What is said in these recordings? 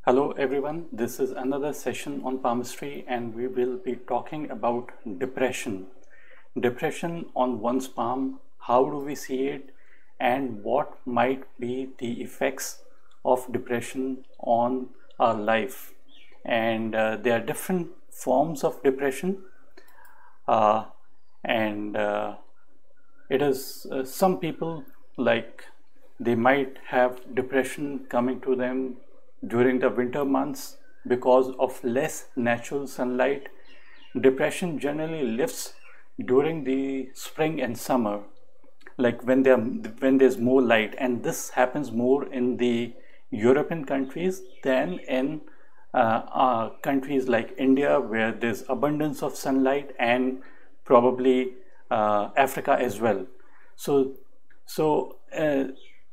Hello everyone, this is another session on palmistry and we will be talking about depression. Depression on one's palm, how do we see it and what might be the effects of depression on our life. And there are different forms of depression and it is some people like they might have depression coming to them during the winter months because of less natural sunlight. Depression generally lifts during the spring and summer, like when there's more light, and this happens more in the European countries than in countries like India, where there's abundance of sunlight, and probably Africa as well. So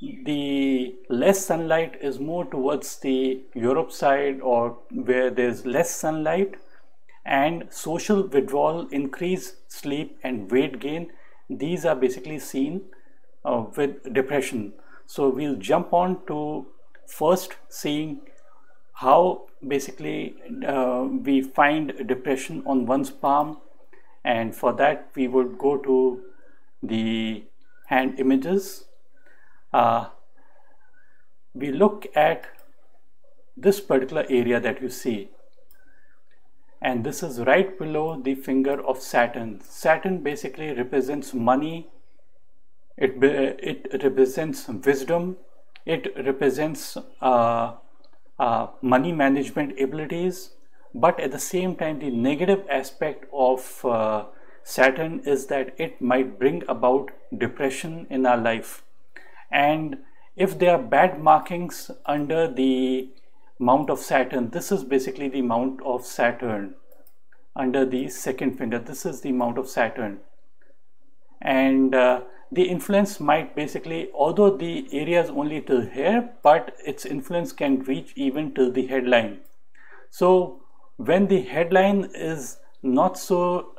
the less sunlight is more towards the Europe side, or where there's less sunlight, and social withdrawal, increase sleep and weight gain. These are basically seen with depression. So we'll jump on to first seeing how basically we find depression on one's palm, and for that we would go to the hand images. We look at this particular area that you see, and this is right below the finger of Saturn. Saturn basically represents money, it represents wisdom, it represents money management abilities, but at the same time the negative aspect of Saturn is that it might bring about depression in our life. And if there are bad markings under the mount of Saturn, this is basically the mount of Saturn under the second finger. This is the mount of Saturn, and the influence might basically, although the area is only till here, but its influence can reach even till the headline. So when the headline is not so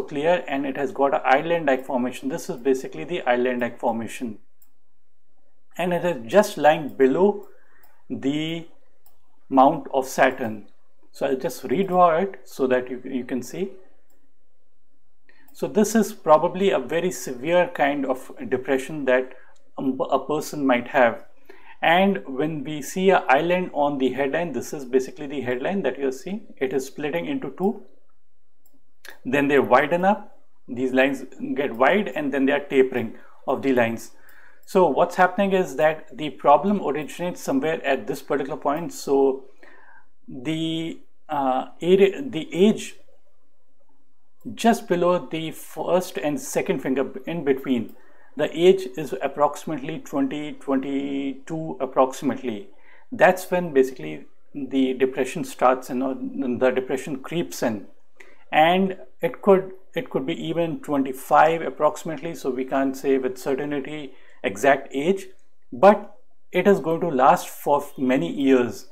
clear and it has got an island-like formation, this is basically the island-like formation, and it is just lying below the mount of Saturn. So I'll just redraw it so that you can see. So this is probably a very severe kind of depression that a person might have. And when we see an island on the headline, this is basically the headline that you're seeing. It is splitting into two. Then they widen up, these lines get wide, and then they are tapering of the lines. So what's happening is that the problem originates somewhere at this particular point. So the age just below the first and second finger, in between, the age is approximately 22 approximately. That's when basically the depression starts and the depression creeps in, and it could be even 25 approximately. So we can't say with certainty exact age, but it is going to last for many years.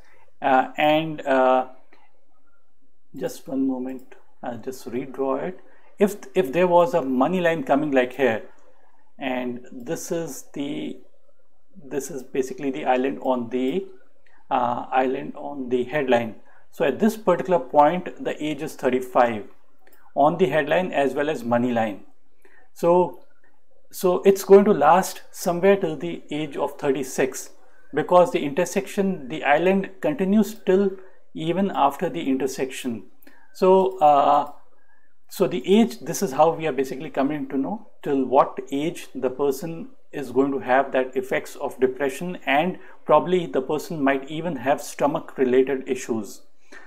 Just one moment, I'll just redraw it. If there was a money line coming like here, and this is basically the island on the headline. So at this particular point the age is 35 on the headline as well as money line. So it's going to last somewhere till the age of 36, because the intersection, the island continues till even after the intersection. So the age, this is how we are basically coming to know till what age the person is going to have that effects of depression, and probably the person might even have stomach related issues.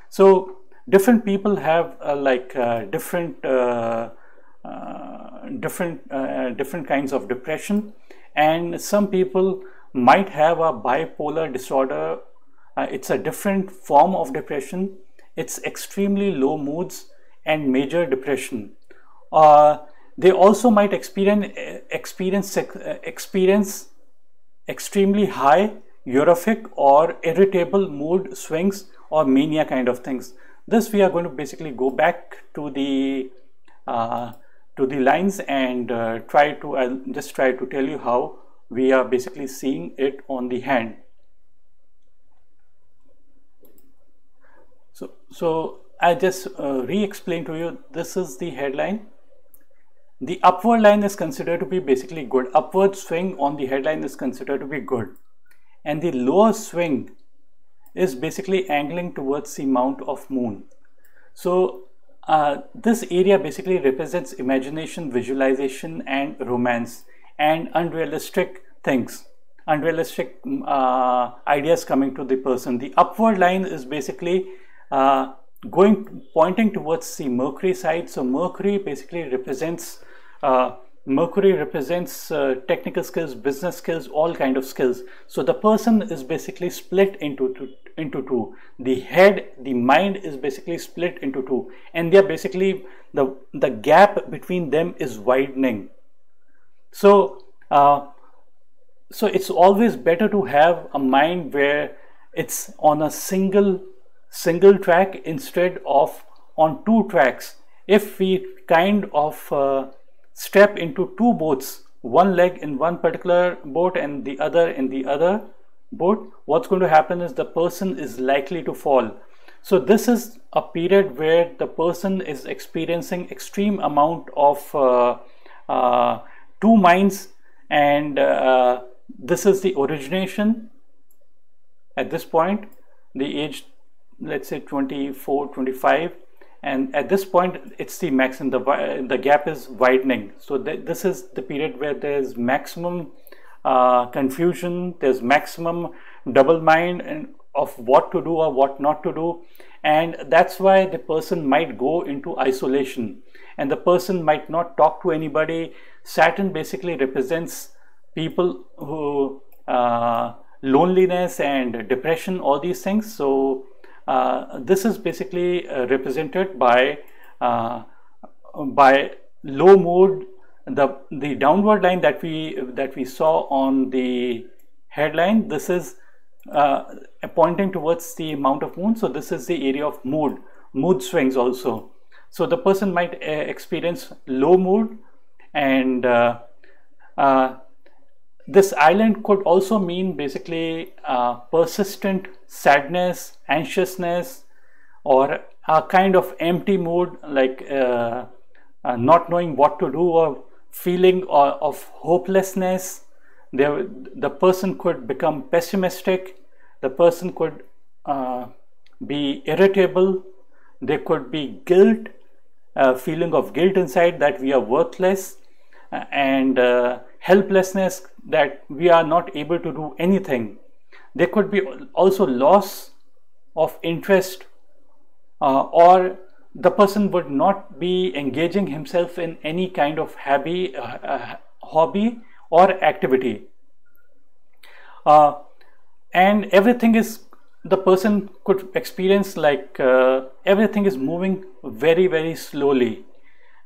So different people have different kinds of depression, and some people might have a bipolar disorder. It's a different form of depression. It's extremely low moods and major depression. They also might experience extremely high euphoric or irritable mood swings or mania kind of things. This we are going to basically go back to the lines and I'll just try to tell you how we are basically seeing it on the hand. So I just re-explain to you, this is the headline. The upward line is considered to be basically good. Upward swing on the headline is considered to be good. And the lower swing is basically angling towards the mount of moon. So this area basically represents imagination, visualization and romance and unrealistic things, unrealistic ideas coming to the person. The upward line is basically pointing towards the Mercury side. So Mercury basically represents technical skills, business skills, all kind of skills. So the person is basically split into two. The head, the mind is basically split into two, and they are basically the gap between them is widening. So so it's always better to have a mind where it's on a single track instead of on two tracks. If we kind of step into two boats, one leg in one particular boat and the other in the other boat, what's going to happen is the person is likely to fall. So this is a period where the person is experiencing extreme amount of two minds, and this is the origination at this point, the age, let's say 24, 25, and at this point it's the maximum, the gap is widening. So this is the period where there's maximum confusion, there's maximum double mind and of what to do or what not to do, and that's why the person might go into isolation and the person might not talk to anybody. Saturn basically represents people who loneliness and depression, all these things. So this is basically represented by low mood. The downward line that we saw on the headline, this is pointing towards the mount of moon. So this is the area of mood swings also. So the person might experience low mood, and this island could also mean basically persistent sadness, anxiousness, or a kind of empty mood, like not knowing what to do, or feeling of hopelessness. The person could become pessimistic, the person could be irritable, there could be guilt, feeling of guilt inside that we are worthless, and helplessness that we are not able to do anything. There could be also loss of interest, or the person would not be engaging himself in any kind of hobby or activity, and everything is, the person could experience like everything is moving very, very slowly.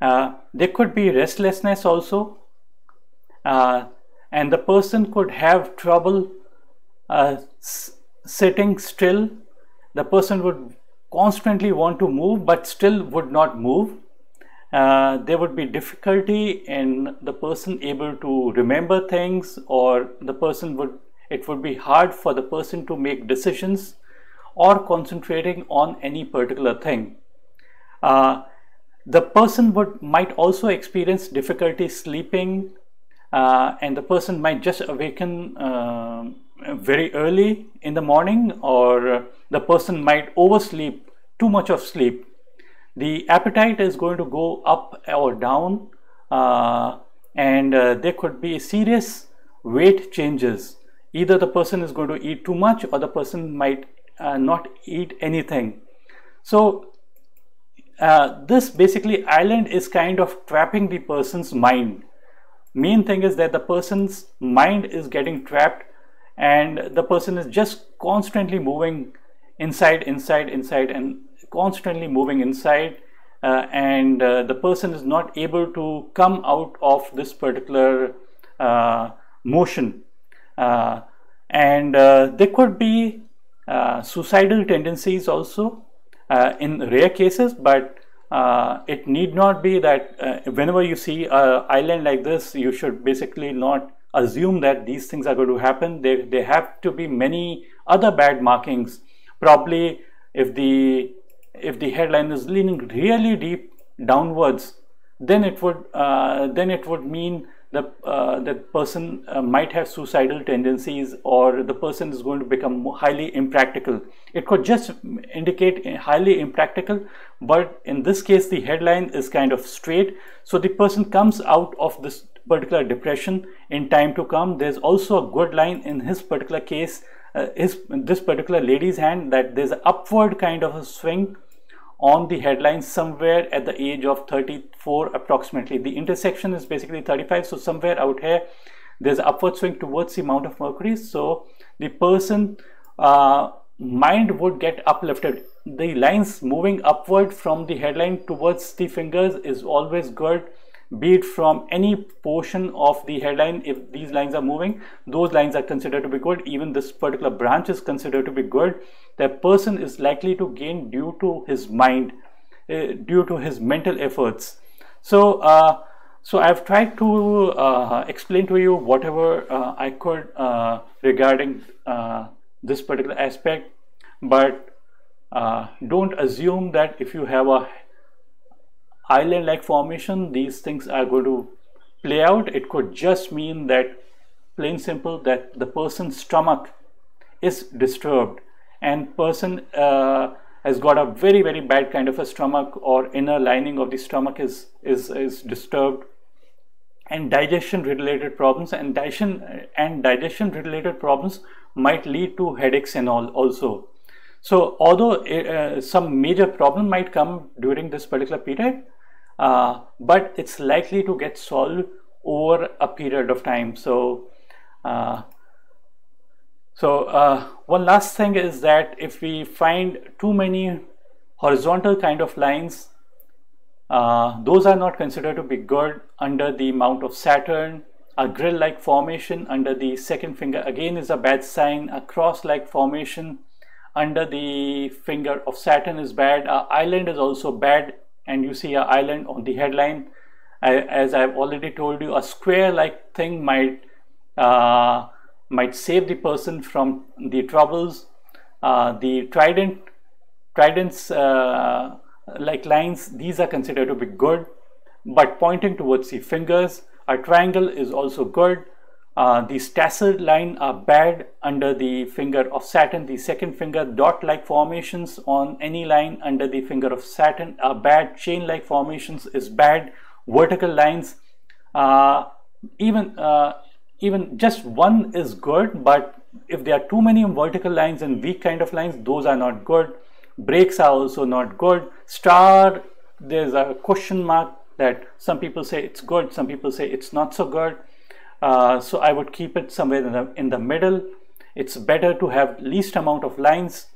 There could be restlessness also, and the person could have trouble sitting still. The person would constantly want to move but still would not move. There would be difficulty in the person able to remember things, or it would be hard for the person to make decisions or concentrating on any particular thing. The person might also experience difficulty sleeping, and the person might just awaken very early in the morning, or the person might oversleep, too much of sleep. The appetite is going to go up or down, and there could be serious weight changes. Either the person is going to eat too much, or the person might not eat anything. So this basically island is kind of trapping the person's mind. Main thing is that the person's mind is getting trapped, and the person is just constantly moving inside, and constantly moving inside, and the person is not able to come out of this particular motion, and there could be suicidal tendencies also in rare cases, but it need not be that whenever you see an island like this, you should basically not assume that these things are going to happen. There have to be many other bad markings. Probably if if the headline is leaning really deep downwards, then it would mean that person might have suicidal tendencies, or the person is going to become highly impractical. It could just indicate highly impractical, but in this case the headline is kind of straight, so the person comes out of this particular depression in time to come. There's also a good line in his particular case, this particular lady's hand, that there's an upward kind of a swing on the headline somewhere at the age of 34 approximately. The intersection is basically 35, so somewhere out here there's an upward swing towards the Mount of Mercury. So the person mind would get uplifted. The lines moving upward from the headline towards the fingers is always good, be it from any portion of the headline. If these lines are moving, those lines are considered to be good. Even this particular branch is considered to be good. The person is likely to gain due to his mind, due to his mental efforts. So I've tried to explain to you whatever I could regarding this particular aspect, but don't assume that if you have a island-like formation, these things are going to play out. It could just mean that, plain simple, that the person's stomach is disturbed, and person has got a very, very bad kind of a stomach, or inner lining of the stomach is disturbed, and digestion related problems, and digestion related problems might lead to headaches and all also. So although some major problem might come during this particular period, but it's likely to get solved over a period of time. So one last thing is that if we find too many horizontal kind of lines, those are not considered to be good under the Mount of Saturn. A grill-like formation under the second finger again is a bad sign. A cross-like formation under the finger of Saturn is bad. An island is also bad, and you see an island on the headline. As I've already told you, a square-like thing might save the person from the troubles. The tridents like lines, these are considered to be good, but pointing towards the fingers. A triangle is also good. These tassel line are bad under the finger of Saturn. The second finger, dot-like formations on any line under the finger of Saturn are bad. Chain-like formations is bad. Vertical lines, even just one is good, but if there are too many vertical lines and weak kind of lines, those are not good. Breaks are also not good. Star, there's a question mark that some people say it's good, some people say it's not so good. So I would keep it somewhere in the middle. It's better to have least amount of lines.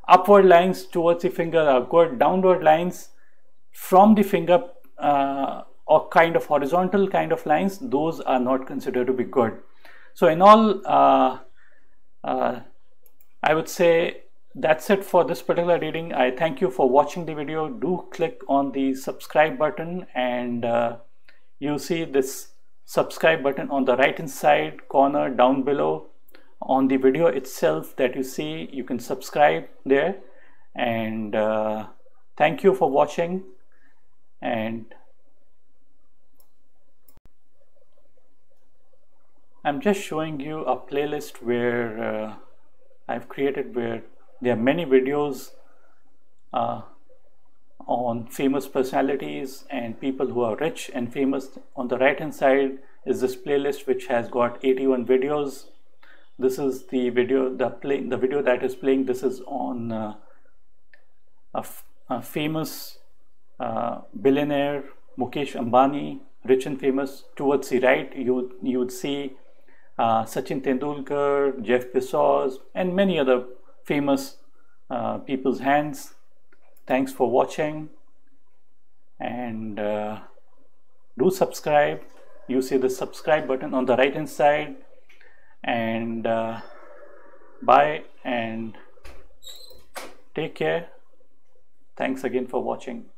Upward lines towards the finger are good. Downward lines from the finger or kind of horizontal kind of lines, those are not considered to be good. So in all, I would say that's it for this particular reading. I thank you for watching the video. Do click on the subscribe button, and you see this subscribe button on the right hand side corner down below. On the video itself that you see, you can subscribe there. And thank you for watching. And I'm just showing you a playlist where I've created, where there are many videos on famous personalities and people who are rich and famous. On the right hand side is this playlist which has got 81 videos. This is the video, the video that is playing. This is on a famous billionaire, Mukesh Ambani, rich and famous. Towards the right, you would see Sachin Tendulkar, Jeff Bezos, and many other famous people's hands. Thanks for watching, and do subscribe. You see the subscribe button on the right hand side. And bye and take care. Thanks again for watching.